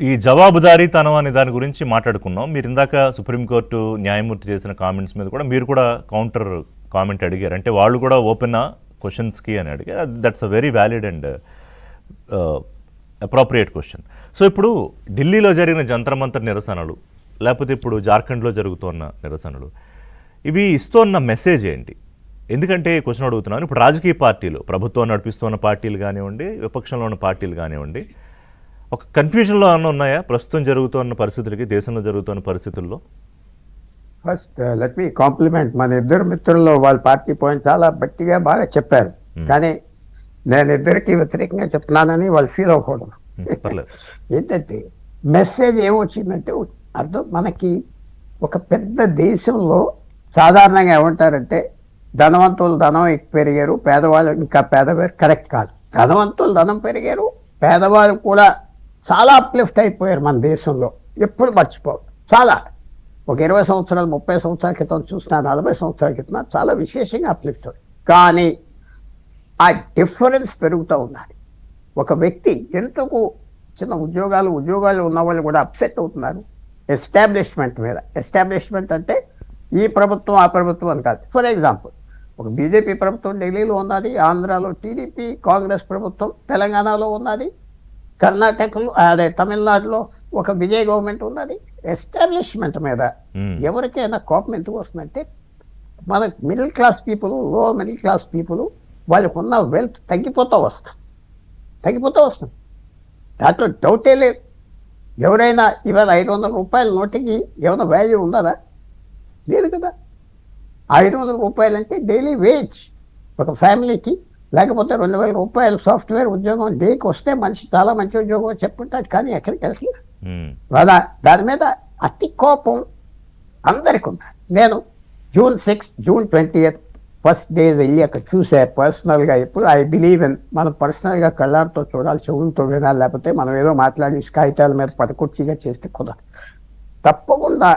ఈ జవాబుదారీతనం అనే దాని గురించి మాట్లాడుకున్నాం. మీరు ఇందాక సుప్రీంకోర్టు న్యాయమూర్తి చేసిన కామెంట్స్ మీద కూడా మీరు కూడా కౌంటర్ కామెంట్ అడిగారు. అంటే వాళ్ళు కూడా ఓపెన్ క్వశ్చన్స్కి అని అడిగారు. That's a very valid and appropriate question. So ఇప్పుడు ఢిల్లీలో జరిగిన జంతర్ మంతర్ నిరసనలు, లేకపోతే ఇప్పుడు జార్ఖండ్లో జరుగుతున్న నిరసనలు, ఇవి ఇస్తున్న మెసేజ్ ఏంటి? ఎందుకంటే క్వశ్చన్ అడుగుతున్నాను. ఇప్పుడు రాజకీయ పార్టీలు, ప్రభుత్వం నడిపిస్తున్న పార్టీలు కానివ్వండి, విపక్షంలో ఉన్న పార్టీలు కానివ్వండి, ఒక కన్ఫ్యూజన్లో అన్న ఉన్నాయా ప్రస్తుతం జరుగుతున్న పరిస్థితులకి, దేశంలో జరుగుతున్న పరిస్థితుల్లో? ఫస్ట్ లెట్ మీ కాంప్లిమెంట్ మన ఇద్దరు మిత్రుల్లో వాళ్ళ పార్టీ పాయింట్ చాలా గట్టిగా బాగా చెప్పారు. కానీ నేను ఇద్దరికి వ్యతిరేకంగా చెప్తున్నానని వాళ్ళు ఫీల్ అవ్వకూడదు. ఏంటంటే మెసేజ్ ఏమొచ్చిందంటే అర్థం, మనకి ఒక పెద్ద దేశంలో సాధారణంగా ఏమంటారంటే ధనవంతులు ధనం పెరిగారు, పేదవాళ్ళు ఇంకా పేదవారు. కరెక్ట్ కాదు. ధనవంతులు ధనం పెరిగారు, పేదవాళ్ళు కూడా చాలా అప్లిఫ్ట్ అయిపోయారు మన దేశంలో. ఎప్పుడు మర్చిపోదు. చాలా ఒక 20 సంవత్సరాలు 30 సంవత్సరాల క్రితం చూసినా, 40 సంవత్సరాల క్రితం చాలా విశేషంగా అప్లిఫ్ట్ అవుతుంది. కానీ ఆ డిఫరెన్స్ పెరుగుతూ ఉన్నది. ఒక వ్యక్తి ఎందుకు చిన్న ఉద్యోగాలు ఉన్న వాళ్ళు కూడా అప్సెట్ అవుతున్నారు ఎస్టాబ్లిష్మెంట్ మీద. ఎస్టాబ్లిష్మెంట్ అంటే ఈ ప్రభుత్వం ఆ ప్రభుత్వం అని కాదు. ఫర్ ఎగ్జాంపుల్, ఒక బీజేపీ ప్రభుత్వం ఢిల్లీలో ఉన్నది, ఆంధ్రాలో టీడీపీ కాంగ్రెస్ ప్రభుత్వం, తెలంగాణలో ఉన్నది, కర్ణాటకలో అదే తమిళనాడులో ఒక విజయ్ గవర్నమెంట్ ఉన్నది. ఎస్టాబ్లిష్మెంట్ మీద ఎవరికైనా కోపం ఎందుకు వస్తుందంటే, మన మిడిల్ క్లాస్ పీపుల్, లో మిడిల్ క్లాస్ పీపుల్, వాళ్ళకు ఉన్న వెల్త్ తగ్గిపోతూ వస్తాం. దాంట్లో డౌటే లేదు. ఎవరైనా ఇవాళ 500 రూపాయల నోటికి ఏమైనా వాల్యూ ఉన్నదా? లేదు కదా. 500 రూపాయలు అంటే డైలీ వేజ్ ఒక ఫ్యామిలీకి. లేకపోతే 2000 రూపాయలు సాఫ్ట్వేర్ ఉద్యోగం డేకి వస్తే మనిషి చాలా మంచి ఉద్యోగం చెప్పుకుంటాడు. కానీ ఎక్కడికి వెళ్తుంది? దాని మీద అతి కోపం అందరికి ఉన్నారు. నేను June 6, June 20th first day వెళ్ళి అక్కడ చూశారు పర్సనల్గా. ఎప్పుడు ఐ బిలీవ్ ఇన్ మనం పర్సనల్గా కళ్ళారితో చూడాలి, చెవులతో వినాలి. లేకపోతే మనం ఏదో మాట్లాడి కాగితాల మీద పటకుర్చీగా చేస్తే కుదరదు. తప్పకుండా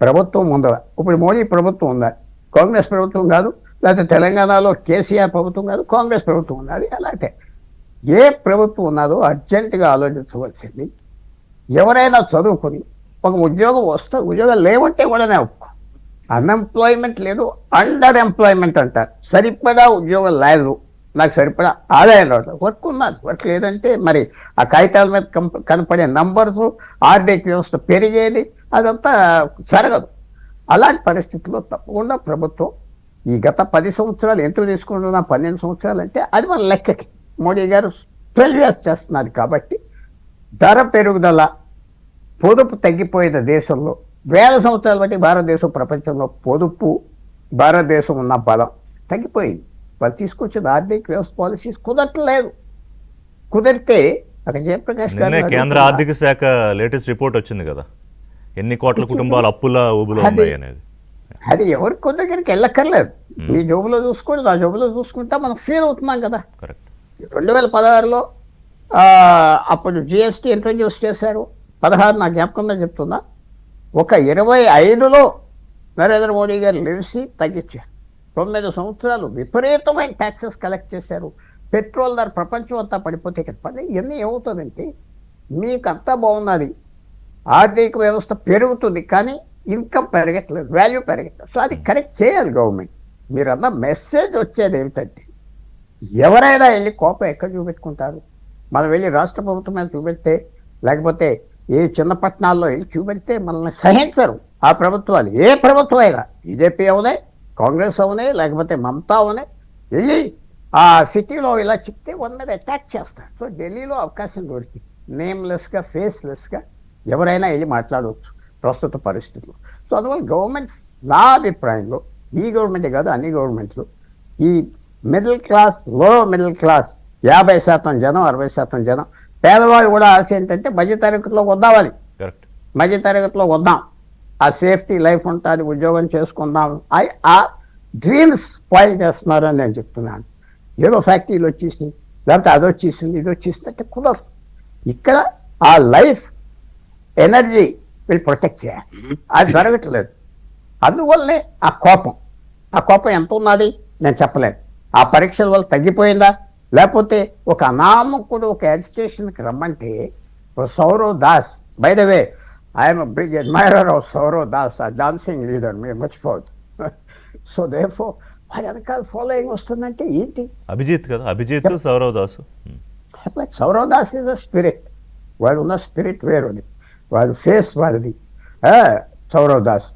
ప్రభుత్వం ఉందా, ఇప్పుడు మోడీ ప్రభుత్వం ఉందా, కాంగ్రెస్ ప్రభుత్వం కాదు, లేకపోతే తెలంగాణలో కేసీఆర్ ప్రభుత్వం కాదు, కాంగ్రెస్ ప్రభుత్వం ఉన్నది. అలాగే ఏ ప్రభుత్వం ఉన్నదో అర్జెంటుగా ఆలోచించవలసింది. ఎవరైనా చదువుకుని ఒక ఉద్యోగం వస్తే, ఉద్యోగం లేవంటే కూడా ఒప్పుకో. అన్ఎంప్లాయ్మెంట్ లేదు, అండర్ ఎంప్లాయ్మెంట్ అంటారు. సరిపడా ఉద్యోగం లేదు, నాకు సరిపడా ఆదాయం రావట్లేదు. వర్క్ ఉన్నది, వర్క్ లేదంటే మరి ఆ కాగితాల మీద కనపడే నంబర్స్, ఆర్థిక వ్యవస్థ పెరిగేది అదంతా జరగదు. అలాంటి పరిస్థితుల్లో తప్పకుండా ప్రభుత్వం ఈ గత 10 సంవత్సరాలు ఎందుకు తీసుకుంటున్నా, 12 సంవత్సరాలు అంటే అది మన లెక్కకి మోడీ గారు 12 years చేస్తున్నారు. కాబట్టి ధర పెరుగుదల, పొదుపు తగ్గిపోయిన దేశంలో వేల సంవత్సరాలు బట్టి భారతదేశం ప్రపంచంలో పొదుపు, భారతదేశం ఉన్న బలం తగ్గిపోయింది. వాళ్ళు తీసుకొచ్చిన ఆర్థిక వ్యవస్థ పాలసీస్ కుదరట్లేదు. కుదిరితే అక్కడ జయప్రకాష్ గారు కేంద్ర ఆర్థిక శాఖ లేటెస్ట్ రిపోర్ట్ వచ్చింది కదా, ఎన్ని కోట్ల కుటుంబాలు అప్పుల ఊబులో ఉన్నాయి అనేది. అది ఎవరికి కొద్ది దగ్గరికి వెళ్ళక్కర్లేదు. మీ జోబులో చూసుకోండి, నా జోబులో చూసుకుంటా మనం ఫీల్ అవుతున్నాం కదా. 2016లో అప్పుడు జిఎస్టీ ఇంట్రడ్యూస్ చేశారు. 16 నా జ్ఞాపకంగా చెప్తున్నా. ఒక 25లో నరేంద్ర మోడీ గారు లేచి తగ్గించారు. 9 సంవత్సరాలు విపరీతమైన ట్యాక్సెస్ కలెక్ట్ చేశారు. పెట్రోల్ ధర ప్రపంచం అంతా పడిపోతే పడి ఇవన్నీ ఏమవుతుందంటే, మీకు అంతా బాగున్నది, ఆర్థిక వ్యవస్థ పెరుగుతుంది, కానీ ఇన్కమ్ పెరగట్లేదు, వాల్యూ పెరగట్లేదు. సో అది కరెక్ట్ చేయాలి గవర్నమెంట్. మీరు అన్న మెసేజ్ వచ్చేది ఏమిటంటే, ఎవరైనా వెళ్ళి కోపం ఎక్కడ చూపెట్టుకుంటారు? మనం వెళ్ళి రాష్ట్ర ప్రభుత్వం మీద చూపెడితే, లేకపోతే ఏ చిన్న పట్టణాల్లో వెళ్ళి చూపెడితే మనల్ని సహించరు ఆ ప్రభుత్వాలు. ఏ ప్రభుత్వం అయినా, బీజేపీ అవునే, కాంగ్రెస్ అవునే, లేకపోతే మమతా అవునే, వెళ్ళి ఆ సిటీలో ఇలా చెప్తే వాళ్ళ మీద అటాక్ చేస్తారు. సో ఢిల్లీలో అవకాశం దొరికింది. నేమ్లెస్గా, ఫేస్లెస్గా ఎవరైనా వెళ్ళి మాట్లాడవచ్చు ప్రస్తుత పరిస్థితుల్లో. సో అందువల్ల గవర్నమెంట్స్, నా అభిప్రాయంలో ఈ గవర్నమెంటే కాదు అన్ని గవర్నమెంట్లు, ఈ మిడిల్ క్లాస్, లో మిడిల్ క్లాస్ 50% జనం, 60% జనం, పేదవాళ్ళు కూడా ఆశ ఏంటంటే మధ్యతరగతిలో వద్దామని. మధ్యతరగతిలో వద్దాం, ఆ సేఫ్టీ లైఫ్ ఉంటుంది, ఉద్యోగం చేసుకుందాం. ఆ డ్రీమ్స్ స్పాయిల్ చేస్తున్నారని నేను చెప్తున్నాను. ఏదో ఫ్యాక్టరీలు వచ్చేసి, లేకపోతే అది వచ్చేసింది, ఇది వచ్చేసింది అంటే కుదరదు. ఇక్కడ ఆ లైఫ్ ఎనర్జీ వీళ్ళు ప్రొటెక్ట్ చేయాలి. అది జరగట్లేదు. అందువల్లనే ఆ కోపం ఎంత ఉన్నది నేను చెప్పలేను. ఆ పరీక్షల వల్ల తగ్గిపోయిందా, లేకపోతే ఒక అనామకుడు ఒక ఎడ్యుకేషన్కి రమ్మంటే Saurav Das, by the way I'm big admirer of Saurav Das, ఆ డాన్సింగ్ లీడర్, మీరు మర్చిపోవద్దు. సో దేర్ఫోర్ వారి వెనకాల ఫాలోయింగ్ వస్తుందంటే ఏంటి? అభిజిత్ కదా, Abhijit Saurav Das. Saurav Das is a spirit, వాడు ఉన్న స్పిరిట్ వేరుది, వాడు ఫేస్ వాడిది. సౌరవ్ దాస్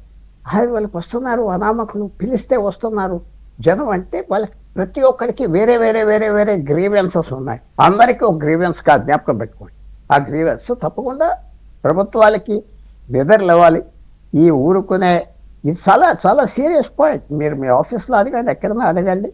వాళ్ళకి వస్తున్నారు అనామకులు, పిలిస్తే వస్తున్నారు జనం. అంటే వాళ్ళ ప్రతి ఒక్కరికి వేరే వేరే వేరే వేరే గ్రీవెన్సెస్ ఉన్నాయి. అందరికీ ఒక గ్రీవెన్స్ కాదు, జ్ఞాపకం పెట్టుకోండి. ఆ గ్రీవెన్స్ తప్పకుండా ప్రభుత్వాలకి నిద్రలేవాలి. ఈ ఊరుకునే ఇది చాలా చాలా సీరియస్ పాయింట్. మీరు మీ ఆఫీస్లో అడగండి, ఎక్కడన్నా అడగండి,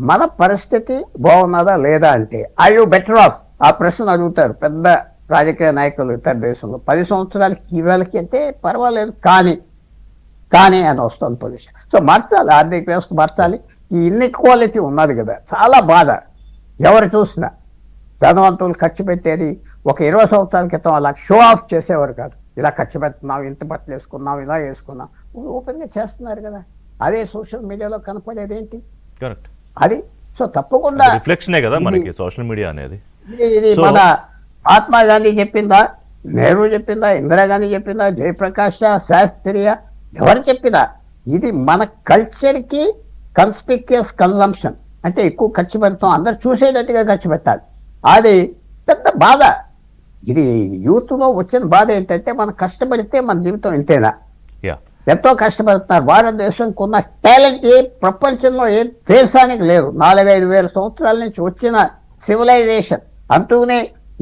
మన పరిస్థితి బాగున్నదా లేదా అంటే ఐ యూ బెటర్ ఆఫ్, ఆ ప్రశ్న అడుగుతారు పెద్ద రాజకీయ నాయకులు ఇతర దేశంలో. 10 సంవత్సరాలకి ఇవాళకి అంటే పర్వాలేదు, కానీ అని వస్తుంది పొజిషన్. సో మార్చాలి, ఆర్థిక వ్యవస్థ మార్చాలి. ఈ ఇన్ఈక్వాలిటీ ఉన్నది కదా, చాలా బాధ. ఎవరు చూసినా ధనవంతులు ఖర్చు పెట్టేది ఒక 20 సంవత్సరాల క్రితం అలా షో ఆఫ్ చేసేవారు కాదు. ఇలా ఖర్చు పెడుతున్నాం, ఇంత బట్టలు వేసుకున్నాం, ఇలా వేసుకున్నాం, ఓపెన్గా చేస్తున్నారు కదా. అదే సోషల్ మీడియాలో కనపడేది ఏంటి? కరెక్ట్, అది. సో తప్పకుండా రిఫ్లెక్షనే కదా మనకి సోషల్ మీడియా అనేది. ఇది మన మహాత్మా గాంధీ చెప్పిందా, నెహ్రూ చెప్పిందా, ఇందిరాగాంధీ చెప్పిందా, జయప్రకాష్ శాస్త్రియా, ఎవరు చెప్పినా ఇది మన కల్చర్కి కన్స్పిక్యూస్ కన్జంప్షన్. అంటే ఎక్కువ ఖర్చు పెడతాం, అందరు చూసేటట్టుగా ఖర్చు పెట్టాలి. అది పెద్ద బాధ. ఇది యూత్లో వచ్చిన బాధ ఏంటంటే మనం కష్టపడితే మన జీవితం ఇంతేనా? ఎంతో కష్టపడుతున్నారు. భారతదేశంకి ఉన్న టాలెంట్ ఏ ప్రపంచంలో ఏ దేశానికి లేదు. 4-5 వేల సంవత్సరాల నుంచి వచ్చిన సివిలైజేషన్ అంటూనే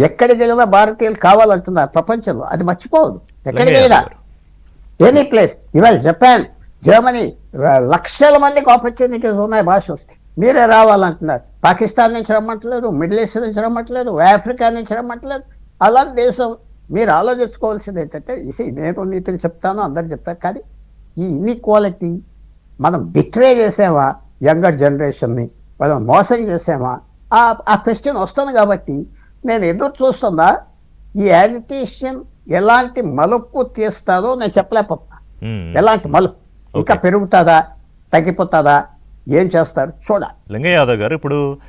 ఎక్కడికి వెళ్ళినా భారతీయులు కావాలంటున్నారు ప్రపంచంలో. అది మర్చిపోవద్దు. ఎక్కడికి వెళ్ళినా ఎనీ ప్లేస్, ఇవాళ జపాన్, జర్మనీ, లక్షల మందికి ఆపర్చునిటీస్ ఉన్నాయి భాష వస్తే. మీరే రావాలంటున్నారు. పాకిస్తాన్ నుంచి రమ్మంటలేదు, మిడిల్ ఈస్ట్ నుంచి రమ్మంటలేదు, ఆఫ్రికా నుంచి రమ్మంటలేదు. అలాంటి దేశం మీరు ఆలోచించుకోవాల్సింది ఏంటంటే, నేను నీతిని చెప్తాను, అందరు చెప్తారు, కానీ ఈ ఇన్ఈక్వాలిటీ మనం బిట్రే చేసామా యంగర్ జనరేషన్ని, మనం మోసం చేసామా, ఆ క్వశ్చన్ వస్తుంది. కాబట్టి నేను ఎదురు చూస్తుందా ఈ యాజిటేషన్ ఎలాంటి మలుపు తీస్తారో నేను చెప్పలేకపోతున్నా. ఎలాంటి మలుపు ఇంకా పెరుగుతుందా, తగ్గిపోతుందా, ఏం చేస్తారు చూడాలి. లింగయ్య యాదవ్ గారు, ఇప్పుడు